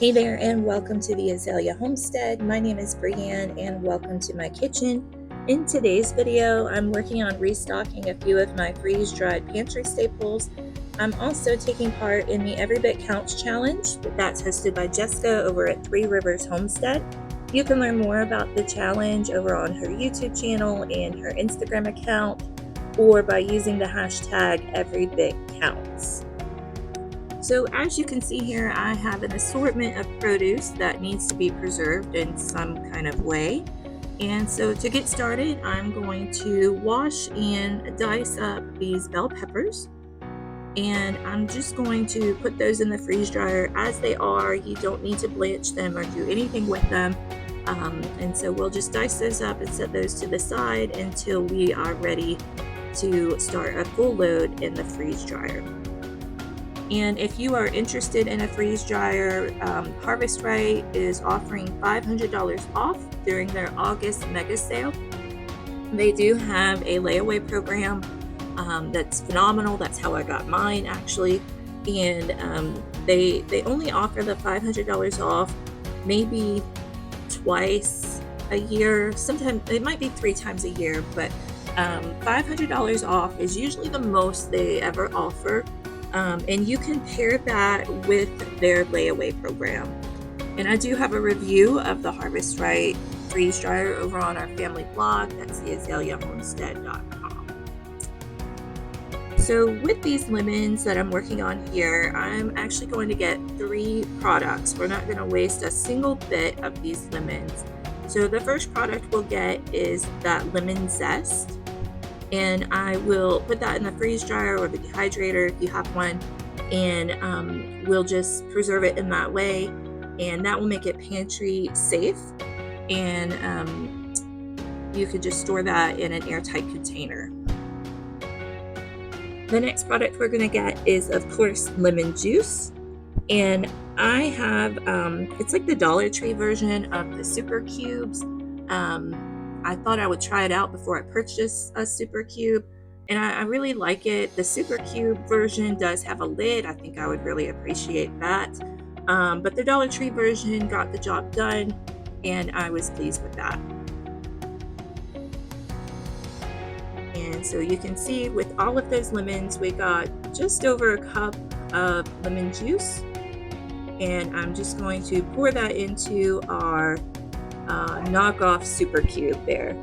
Hey there, and welcome to the Azalea Homestead. My name is Brianne, and welcome to my kitchen. In today's video, I'm working on restocking a few of my freeze-dried pantry staples. I'm also taking part in the Every Bit Counts challenge that's hosted by Jessica over at Three Rivers Homestead. You can learn more about the challenge over on her YouTube channel and her Instagram account, or by using the hashtag #EveryBitCounts. So as you can see here, I have an assortment of produce that needs to be preserved in some kind of way. And so to get started, I'm going to wash and dice up these bell peppers. And I'm just going to put those in the freeze dryer as they are. You don't need to blanch them or do anything with them. And so we'll just dice those up and set those to the side until we are ready to start a full load in the freeze dryer. And if you are interested in a freeze dryer, Harvest Right is offering $500 off during their August mega sale. They do have a layaway program that's phenomenal. That's how I got mine, actually. And they only offer the $500 off maybe twice a year. Sometimes it might be 3 times a year, but $500 off is usually the most they ever offer. And you can pair that with their layaway program. And I do have a review of the Harvest Right freeze dryer over on our family blog. That's theazaleahomestead.com. So with these lemons that I'm working on here, I'm actually going to get 3 products. We're not going to waste a single bit of these lemons. So the first product we'll get is that lemon zest. And I will put that in the freeze dryer or the dehydrator if you have one, and we'll just preserve it in that way, and that will make it pantry safe, and you could just store that in an airtight container. The next product we're going to get is, of course, lemon juice, and I have it's like the Dollar Tree version of the super cubes. I thought I would try it out before I purchased a super cube, and I really like it. The super cube version does have a lid. I think I would really appreciate that. But the Dollar Tree version got the job done, and I was pleased with that. And so you can see with all of those lemons, we got just over a cup of lemon juice, and I'm just going to pour that into our knockoff super cube there.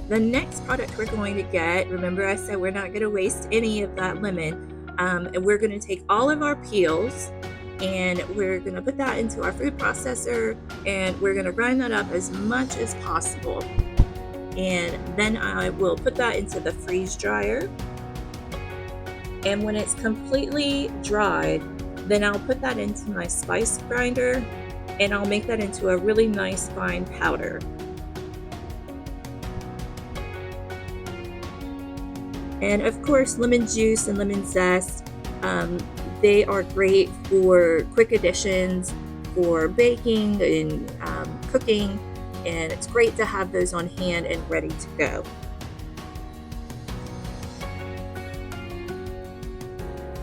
The next product we're going to get, remember I said we're not going to waste any of that lemon, and we're going to take all of our peels and we're going to put that into our food processor, and we're going to grind that up as much as possible. And then I will put that into the freeze dryer. And when it's completely dried, then I'll put that into my spice grinder, and I'll make that into a really nice fine powder. And of course, lemon juice and lemon zest, they are great for quick additions, for baking and cooking, and it's great to have those on hand and ready to go.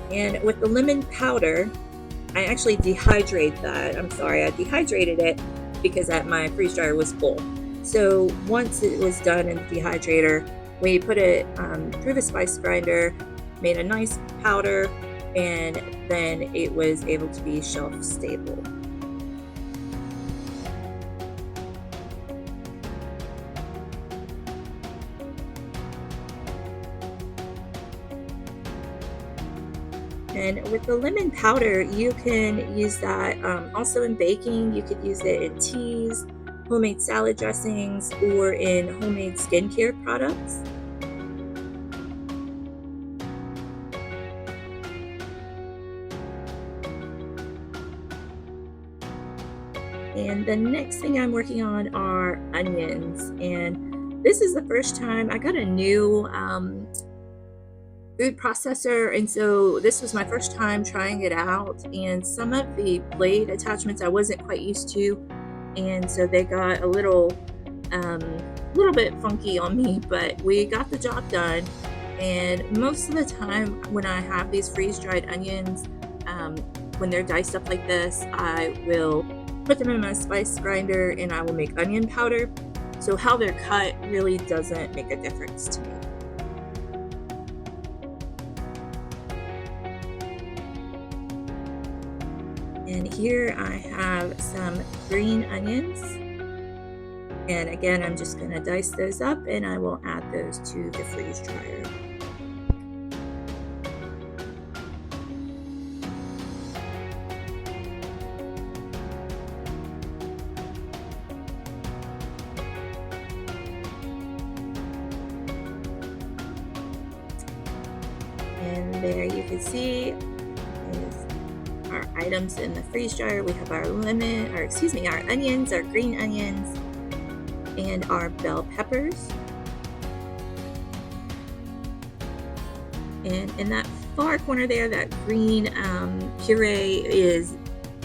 And with the lemon powder, I actually dehydrate that. I'm sorry, I dehydrated it because my freeze dryer was full. So once it was done in the dehydrator, we put it through the spice grinder, made a nice powder, and then it was able to be shelf stable. And with the lemon powder, you can use that also in baking. You could use it in teas, homemade salad dressings, or in homemade skincare products. And the next thing I'm working on are onions. And this is the first time I got a new food processor, and so this was my first time trying it out, and some of the blade attachments I wasn't quite used to, and so they got a little A little bit funky on me, but we got the job done. And most of the time when I have these freeze-dried onions, um, when they're diced up like this, I will put them in my spice grinder and I will make onion powder. So how they're cut really doesn't make a difference to me. And here I have some green onions. And again, I'm just going to dice those up and I will add those to the freeze dryer. And there you can see is our items in the freeze dryer. We have our our onions, our green onions, and our bell peppers. And in that far corner there, that green puree is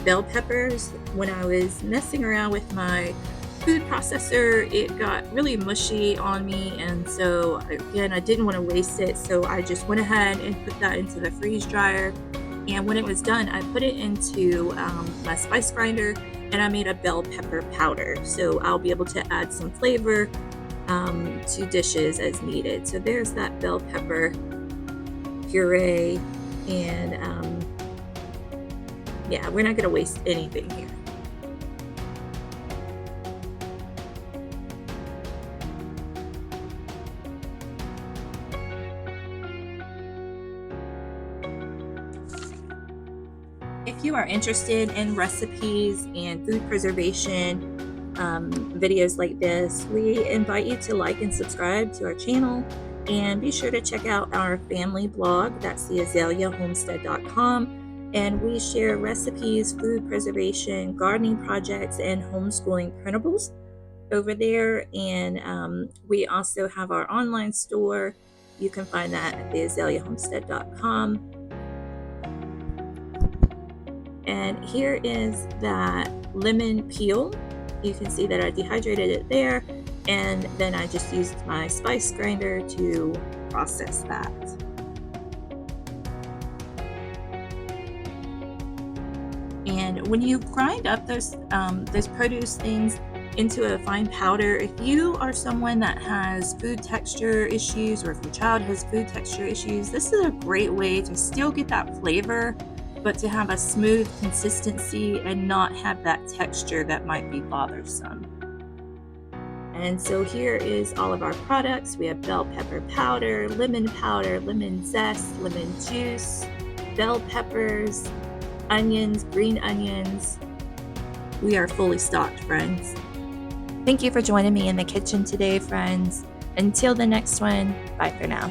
bell peppers. When I was messing around with my food processor, it got really mushy on me, and so again, I didn't want to waste it, so I just went ahead and put that into the freeze dryer. And when it was done, I put it into my spice grinder and I made a bell pepper powder, so I'll be able to add some flavor to dishes as needed. So there's that bell pepper puree, and yeah, we're not going to waste anything here. If you are interested in recipes and food preservation videos like this, we invite you to like and subscribe to our channel, and be sure to check out our family blog. That's theazaleahomestead.com, and we share recipes, food preservation, gardening projects, and homeschooling printables over there. And we also have our online store. You can find that at theazaleahomestead.com. And here is that lemon peel. You can see that I dehydrated it there, and then I just used my spice grinder to process that. And when you grind up those produce things into a fine powder, if you are someone that has food texture issues, or if your child has food texture issues, this is a great way to still get that flavor, but to have a smooth consistency and not have that texture that might be bothersome. And so here is all of our products. We have bell pepper powder, lemon zest, lemon juice, bell peppers, onions, green onions. We are fully stocked, friends. Thank you for joining me in the kitchen today, friends. Until the next one, bye for now.